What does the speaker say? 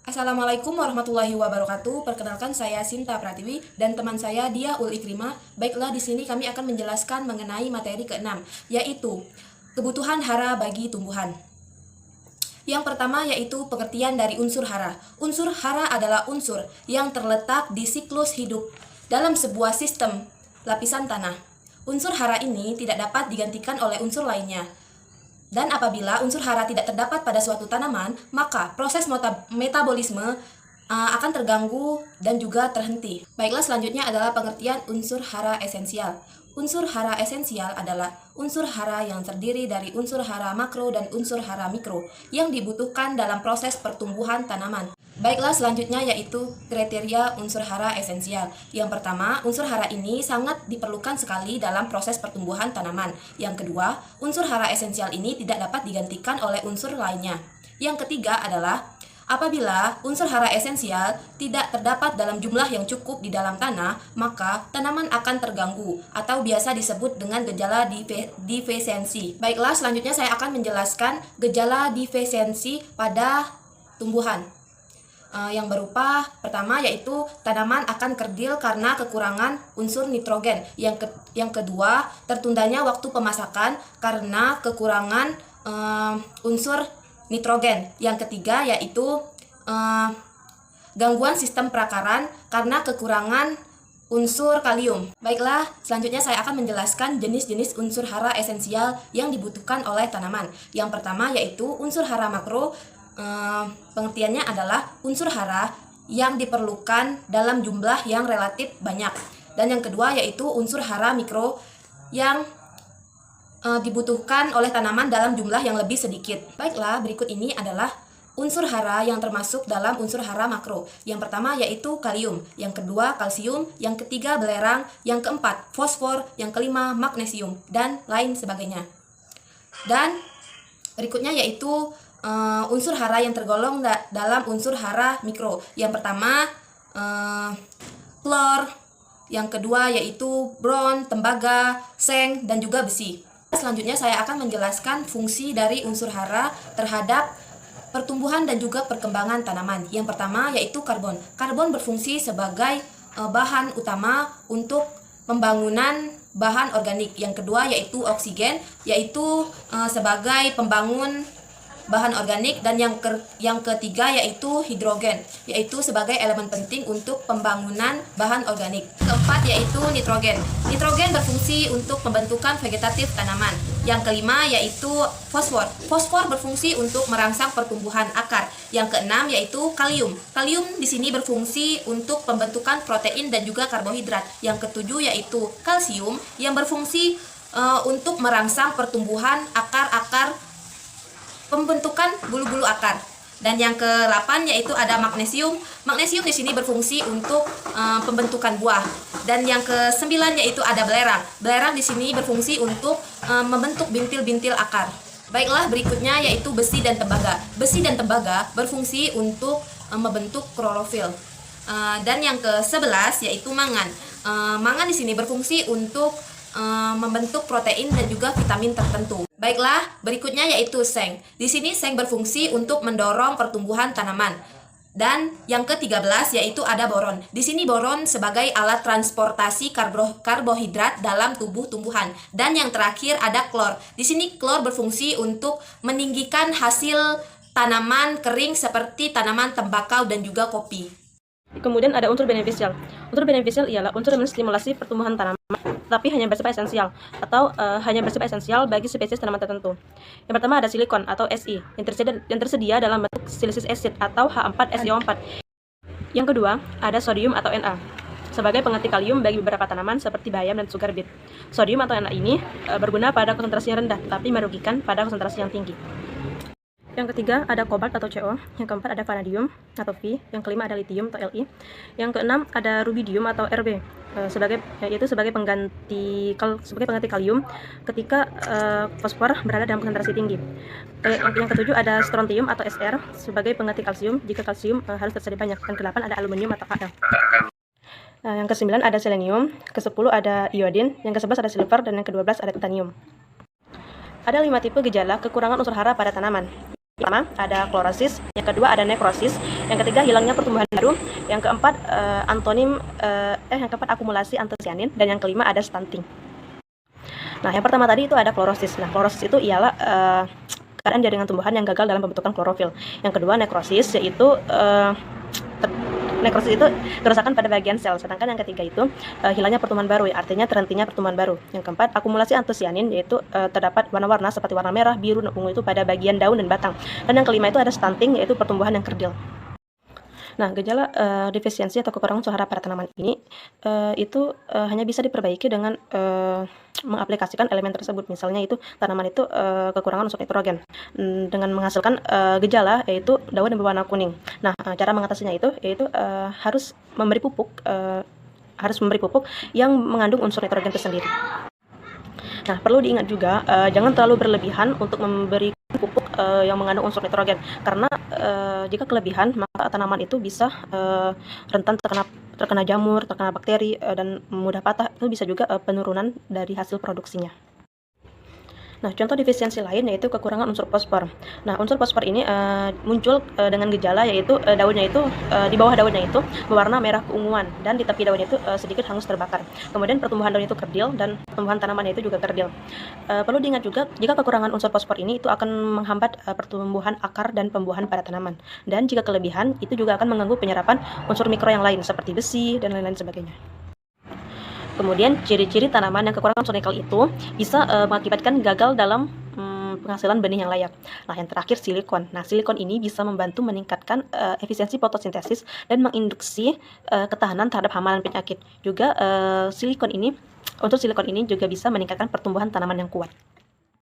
Assalamualaikum warahmatullahi wabarakatuh. Perkenalkan, saya Sinta Pratiwi dan teman saya Dia Ul Ikrimah. Baiklah, di sini kami akan menjelaskan mengenai materi ke-6, yaitu kebutuhan hara bagi tumbuhan. Yang pertama yaitu pengertian dari unsur hara. Unsur hara adalah unsur yang terletak di siklus hidup dalam sebuah sistem lapisan tanah. Unsur hara ini tidak dapat digantikan oleh unsur lainnya. Dan apabila unsur hara tidak terdapat pada suatu tanaman, maka proses metabolisme akan terganggu dan juga terhenti. Baiklah, selanjutnya adalah pengertian unsur hara esensial. Unsur hara esensial adalah unsur hara yang terdiri dari unsur hara makro dan unsur hara mikro yang dibutuhkan dalam proses pertumbuhan tanaman. Baiklah, selanjutnya yaitu kriteria unsur hara esensial. Yang pertama, unsur hara ini sangat diperlukan sekali dalam proses pertumbuhan tanaman. Yang kedua, unsur hara esensial ini tidak dapat digantikan oleh unsur lainnya. Yang ketiga adalah apabila unsur hara esensial tidak terdapat dalam jumlah yang cukup di dalam tanah, maka tanaman akan terganggu atau biasa disebut dengan gejala defisiensi. Baiklah, selanjutnya saya akan menjelaskan gejala defisiensi pada tumbuhan. Yang berupa pertama yaitu tanaman akan kerdil karena kekurangan unsur nitrogen. Yang kedua, tertundanya waktu pemasakan karena kekurangan unsur nitrogen. Yang ketiga yaitu gangguan sistem perakaran karena kekurangan unsur kalium. Baiklah, selanjutnya saya akan menjelaskan jenis-jenis unsur hara esensial yang dibutuhkan oleh tanaman. Yang pertama yaitu unsur hara makro. Pengertiannya adalah unsur hara yang diperlukan dalam jumlah yang relatif banyak. Dan yang kedua yaitu unsur hara mikro yang dibutuhkan oleh tanaman dalam jumlah yang lebih sedikit. Baiklah, berikut ini adalah unsur hara yang termasuk dalam unsur hara makro. Yang pertama yaitu kalium, yang kedua kalsium, yang ketiga belerang, yang keempat fosfor, yang kelima magnesium, dan lain sebagainya. Dan berikutnya yaitu unsur hara yang tergolong dalam unsur hara mikro. Yang pertama klor, yang kedua yaitu bron, tembaga, seng, dan juga besi. Selanjutnya saya akan menjelaskan fungsi dari unsur hara terhadap pertumbuhan dan juga perkembangan tanaman. Yang pertama yaitu karbon. Karbon berfungsi sebagai bahan utama untuk pembangunan bahan organik. Yang kedua yaitu oksigen, yaitu sebagai pembangun bahan organik, dan yang ketiga yaitu hidrogen, yaitu sebagai elemen penting untuk pembangunan bahan organik. Keempat yaitu nitrogen. Nitrogen berfungsi untuk pembentukan vegetatif tanaman. Yang kelima yaitu fosfor. Fosfor berfungsi untuk merangsang pertumbuhan akar. Yang keenam yaitu kalium. Kalium di sini berfungsi untuk pembentukan protein dan juga karbohidrat. Yang ketujuh yaitu kalsium yang berfungsi untuk merangsang pertumbuhan akar-akar, pembentukan bulu-bulu akar. Dan yang ke-8 yaitu ada magnesium. Magnesium di sini berfungsi untuk pembentukan buah. Dan yang ke-9 yaitu ada belerang. Belerang di sini berfungsi untuk membentuk bintil-bintil akar. Baiklah, berikutnya yaitu besi dan tembaga. Besi dan tembaga berfungsi untuk membentuk klorofil. Dan yang ke-11 yaitu mangan. Mangan di sini berfungsi untuk membentuk protein dan juga vitamin tertentu. Baiklah, berikutnya yaitu seng. Di sini seng berfungsi untuk mendorong pertumbuhan tanaman. Dan yang ke-13 yaitu ada boron. Di sini boron sebagai alat transportasi karbohidrat dalam tubuh tumbuhan. Dan yang terakhir ada klor. Di sini klor berfungsi untuk meninggikan hasil tanaman kering seperti tanaman tembakau dan juga kopi. Kemudian ada unsur beneficial. Unsur beneficial ialah unsur yang menstimulasi pertumbuhan tanaman, tapi hanya bersifat esensial atau hanya bersifat esensial bagi spesies tanaman tertentu. Yang pertama ada silikon atau Si yang tersedia dalam bentuk silicic acid atau H4SiO4. Yang kedua ada sodium atau Na sebagai pengganti kalium bagi beberapa tanaman seperti bayam dan sugar beet. Sodium atau Na ini berguna pada konsentrasi yang rendah, tapi merugikan pada konsentrasi yang tinggi. Yang ketiga ada kobalt atau Co, yang keempat ada vanadium atau V, yang kelima ada litium atau Li, yang keenam ada rubidium atau Rb, yaitu sebagai pengganti kalium ketika fosfor berada dalam konsentrasi tinggi. Yang ketujuh ada strontium atau Sr sebagai pengganti kalsium jika kalsium harus tersedia banyak. Yang kedelapan ada aluminium atau Al. Yang kesembilan ada selenium, ke-10 ada iodin, yang ke-11 ada silver, dan yang ke-12 ada titanium. Ada 5 tipe gejala kekurangan unsur hara pada tanaman. Pertama ada klorosis, yang kedua ada nekrosis, Yang ketiga, hilangnya pertumbuhan baru. Yang keempat, akumulasi antosianin. Dan yang kelima ada stunting. Nah, yang pertama tadi itu ada klorosis. Nah, klorosis itu ialah keadaan jaringan tumbuhan yang gagal dalam pembentukan klorofil. Yang kedua, nekrosis, yaitu nekrosis itu kerusakan pada bagian sel. Sedangkan yang ketiga itu hilangnya pertumbuhan baru, artinya terhentinya pertumbuhan baru. Yang keempat, akumulasi antosianin, yaitu terdapat warna-warna seperti warna merah, biru, dan ungu itu pada bagian daun dan batang. Dan yang kelima itu ada stunting, yaitu pertumbuhan yang kerdil. Nah, gejala defisiensi atau kekurangan unsur hara pada tanaman ini itu hanya bisa diperbaiki dengan mengaplikasikan elemen tersebut. Misalnya itu tanaman itu kekurangan unsur nitrogen dengan menghasilkan gejala yaitu daun yang berwarna kuning. Nah, cara mengatasinya itu yaitu harus memberi pupuk yang mengandung unsur nitrogen itu sendiri. Nah, perlu diingat juga jangan terlalu berlebihan untuk memberi pupuk yang mengandung unsur nitrogen, karena jika kelebihan maka tanaman itu bisa rentan terkena jamur, terkena bakteri, dan mudah patah. Itu bisa juga penurunan dari hasil produksinya. Nah, contoh defisiensi lain yaitu kekurangan unsur fosfor. Nah, unsur fosfor ini muncul dengan gejala yaitu daunnya itu di bawah daunnya itu berwarna merah keunguan dan di tepi daunnya itu sedikit hangus terbakar. Kemudian pertumbuhan daun itu kerdil dan pertumbuhan tanamannya itu juga kerdil. Perlu diingat juga jika kekurangan unsur fosfor ini itu akan menghambat pertumbuhan akar dan pembuahan pada tanaman. Dan jika kelebihan itu juga akan mengganggu penyerapan unsur mikro yang lain seperti besi dan lain-lain sebagainya. Kemudian ciri-ciri tanaman yang kekurangan unsur nikel itu bisa mengakibatkan gagal dalam penghasilan benih yang layak. Nah, yang terakhir silikon. Nah, silikon ini bisa membantu meningkatkan efisiensi fotosintesis dan menginduksi ketahanan terhadap hama dan penyakit. Juga unsur silikon ini juga bisa meningkatkan pertumbuhan tanaman yang kuat.